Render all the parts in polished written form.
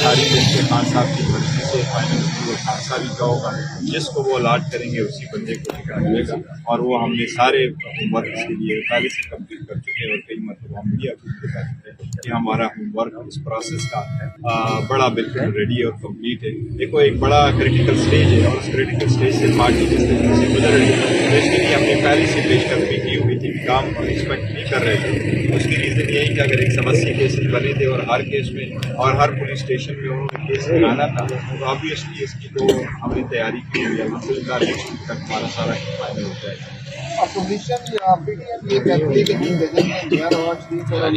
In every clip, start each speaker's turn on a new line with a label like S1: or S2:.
S1: ساری لسٹ خان صاحب کی مرضی سے فائنل ہوگی، وہ خان صاحب ہی کا ہوگا، جس کو وہ الاٹ کریں گے اسی بندے کو ٹکٹ ملے گا، اور وہ ہم نے سارے ہوم ورک اس کے لیے پہلے سے کمپلیٹ کر چکے ہیں، اور کئی مرتبہ ہم میڈیا کو بتا چکے ہیں کہ ہمارا ہوم ورک اس پروسیس کا بڑا بالکل ریڈی اور کمپلیٹ ہے۔ دیکھو ایک بڑا کریٹیکل سٹیج ہے، اور اس کریٹیکل سٹیج سے پارٹی جس طریقے سے گزر رہی ہے، تو اس کے لیے ہم نے پہلے سے پیش قدمی کی ہوئی تھی، کام ایکسپیکٹ نہیں کر رہے تھے۔ اس کی ریزن یہی کہ اگر 180 کیسز بنے تھے اور ہر کیس میں اور ہر پولیس اسٹیشن میں انہوں نے کیس لگانا تھا، تو آبویسلی اس کی تو ہم نے تیاری کی ہوئی ہے، الحمدللہ نیکسٹ ویک تک ہمارا سارا فائنل ہو جائے گا۔
S2: اپوزیشن پی ٹی ایم یہ کہتی ہے کہ جن ججز نے نیا نواز شریف اور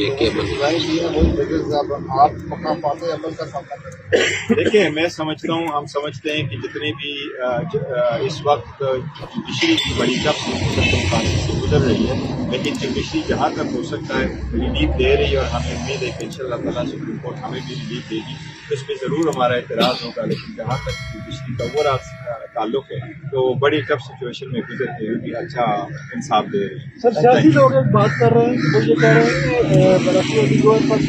S2: ڈیزائن دیے ہیں وہی ججز اب آپ مقامات عمل کا سامنا کریں۔
S1: دیکھیں میں سمجھتا ہوں، ہم سمجھتے ہیں کہ جتنے بھی اس وقت جوڈیشری کی بڑی جب سے گزر رہی ہے، لیکن جوڈیشری جہاں تک ہو سکتا ہے ریلیف دے رہی ہے، اور ہمیں امید ہے کہ انشاءاللہ تعالیٰ سپریم کورٹ ہمیں بھی ریلیف دے گی، اس میں ضرور ہمارا اعتراض ہوگا، لیکن جہاں تک جوڈیشری کا وہ تعلق ہے تو بڑی ٹف سچویشن میں گزرتے ہوئے بھی اچھا انصاف دے رہی ہے۔
S3: سر سیاسی لوگ ایک بات کر رہے ہیں، وہ یہ کہہ رہے ہیں کہ برقی علیگڑھ پر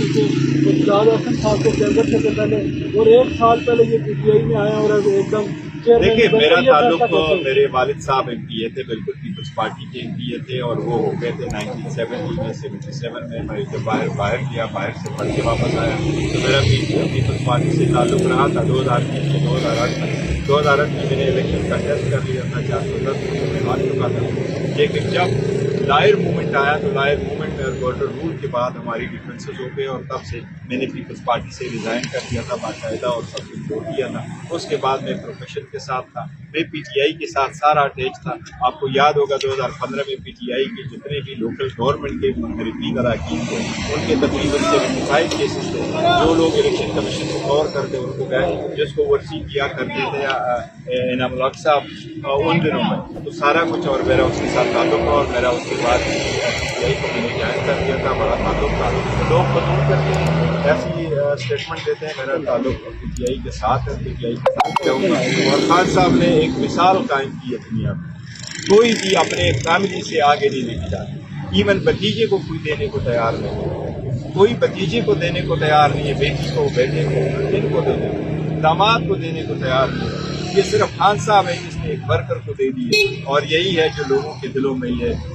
S3: اجلاس حسن صاحب کو کینڈر سے پہلے اور 1 سال پہلے یہ پی ٹی آئی میں آیا اور ایک دم
S1: دیکھیے میرا تعلق میرے والد صاحب ایم پی اے تھے، بالکل پیپلز پارٹی کے ایم پی اے تھے، اور وہ ہو گئے تھے 1970 میں 77 میں میں جب باہر گیا، باہر سے پڑھ کے واپس آیا تو میرا پیپلز پارٹی سے تعلق رہا تھا 2003 سے 2008 تک۔ 2008 میں میں نے الیکشن کنٹیسٹ کر لیا تھا، 410 میں ہار چکا تھا، لیکن جب لائر موومنٹ آیا تو لائر موومنٹ میں گورنر رول کے بعد ہماری ڈفرینسز ہو گئے، اور تب سے میں نے پیپلز پارٹی سے ریزائن کر دیا تھا باقاعدہ، اور سب کچھ چھوڑ دیا تھا۔ اس کے بعد میں پروفیشن کے ساتھ تھا، میں پی ٹی آئی کے ساتھ سارا اٹیچ تھا۔ آپ کو یاد ہوگا 2015 میں پی ٹی آئی کے جتنے بھی لوکل گورنمنٹ کے منفردین اراکین تھے ان کے تقریباً 75 کیسز تھے، جو لوگ الیکشن کمیشن کو غور کرتے ان کو گئے، جس کو ورسی کیا کرتے تھے انعام الحق صاحب ان دنوں میں، تو سارا کچھ، اور میرا اس کے ساتھ تعلق تھا، اور میرا اس کے بعد پی ٹی آئی کو میں نے جوائن کر دیا تھا، بڑا تعلق تھا۔ لوگ بدل کرتے ہیں، ایسی اسٹیٹمنٹ دیتے ہیں، میرا تعلق پی ٹی آئی کے ساتھ ہے، پی ٹی آئی کے ساتھ رہوں گا۔ اور خان صاحب نے ایک مثال قائم کی ہے دنیا میں، کوئی بھی اپنے فیملی سے آگے نہیں لے کے جاتا، ایون بھتیجے کو کوئی دینے کو تیار نہیں ہے، کوئی بھتیجے کو دینے کو تیار نہیں ہے، بیٹی کو، بیٹے کو، جن کو دینے کو، داماد کو دینے کو تیار نہیں ہے۔ یہ صرف خان صاحب ہے جس نے ایک ورکر کو دے دی ہے، اور یہی ہے جو لوگوں کے دلوں میں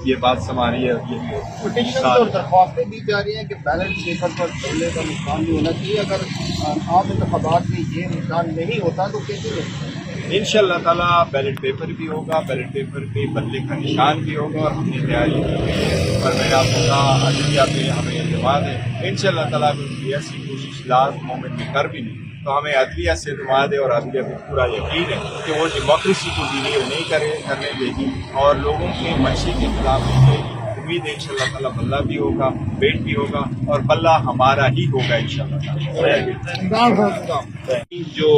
S1: یہ بات سما رہی ہے، اور یہی ہے۔
S2: اور درخواستیں دی جا رہی ہیں کہ بیلٹ پیپر پر دھڑلے کا نقصان بھی ہونا چاہیے، اگر عام انتخابات میں یہ نقصان نہیں ہوتا تو کیسے ہوتا ہے؟
S1: انشاءاللہ تعالیٰ بیلٹ پیپر بھی ہوگا، بیلٹ پیپر کے بدلے کا نشان بھی ہوگا، اور ہم نے تیاری کی ہے، اور میں نے آپ کو کہا عدلیہ پہ ہمیں اعتماد ہے، انشاءاللہ تعالیٰ اگر کوئی ایسی کوشش لاسٹ مومنٹ میں کر بھی نہیں تو ہمیں عدلیہ سے اعتماد ہے، اور عدلیہ پہ پورا یقین ہے کہ وہ ڈیموکریسی کو ڈیلیو نہیں کرنے دے گی، اور لوگوں کے منشے کے خلاف نہیں کرے گی۔ امید ہے انشاءاللہ تعالیٰ بلہ بھی ہوگا، بیٹ بھی ہوگا، اور بلہ ہمارا ہی ہوگا انشاءاللہ تعالیٰ۔
S4: جو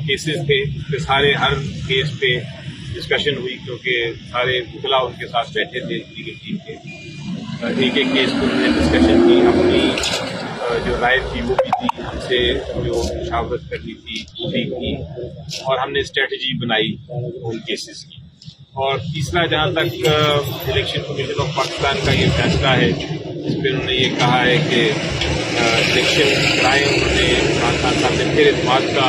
S4: کیسز تھے اس پہ سارے ہر کیس پہ ڈسکشن ہوئی، کیونکہ سارے وکلا ان کے ساتھ بیٹھے تھے لیگل ٹیم کے، ایک ایک کیس پہ انہوں نے ڈسکشن کی، اپنی جو رائے تھی وہ بھی دی، ہم سے جو مشاورت کرنی تھی وہ بھی کی، اور ہم نے اسٹریٹجی بنائی ان کیسز کی۔ اور تیسرا جہاں تک الیکشن کمیشن آف پاکستان کا یہ فیصلہ ہے، اس پہ انہوں نے یہ کہا ہے کہ الیکشن کرائے، انہوں نے عمران خان صاحب نے پھر اعتماد کا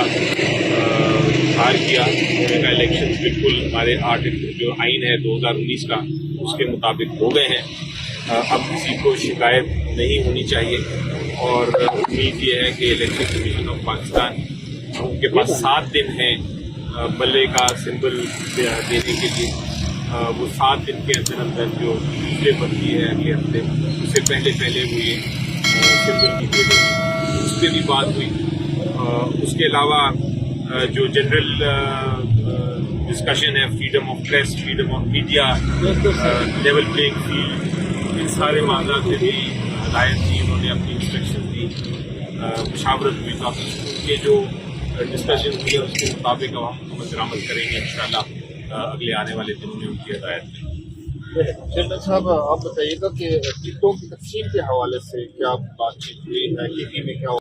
S4: اظہار کیا، انہوں نے کہا الیکشن بالکل ہمارے جو آئین ہے 2019 کا اس کے مطابق ہو گئے ہیں، اب کسی کو شکایت نہیں ہونی چاہیے، اور امید یہ ہے کہ الیکشن کمیشن آف پاکستان ان کے پاس 7 دن ہیں بلے کا سمبل دینے کے لیے، وہ 7 دن کے اندر اندر جو دوسرے بندی ہے اگلے ہفتے اس سے پہلے وہ یہ سمبل کی دے دیں، اس پہ بھی بات ہوئی۔ اس کے علاوہ جو جنرل ڈسکشن ہے freedom of press, freedom of media, level playing field, ان سارے معاملات میں بھی ہدایت دی، انہوں نے اپنی انسٹرکشن دی، مشاورت ہوئی کافی، کے جو ڈسکشن ہوئی ہے اس کے مطابق اب ہم عمل کریں گے انشاءاللہ اگلے آنے والے دنوں میں ان کی ہدایت میں۔
S2: چیئرمین صاحب آپ بتائیے گا کہ ٹکٹوں کی تقسیم کے حوالے سے کیا بات چیت ہوئی ہے، میں کیا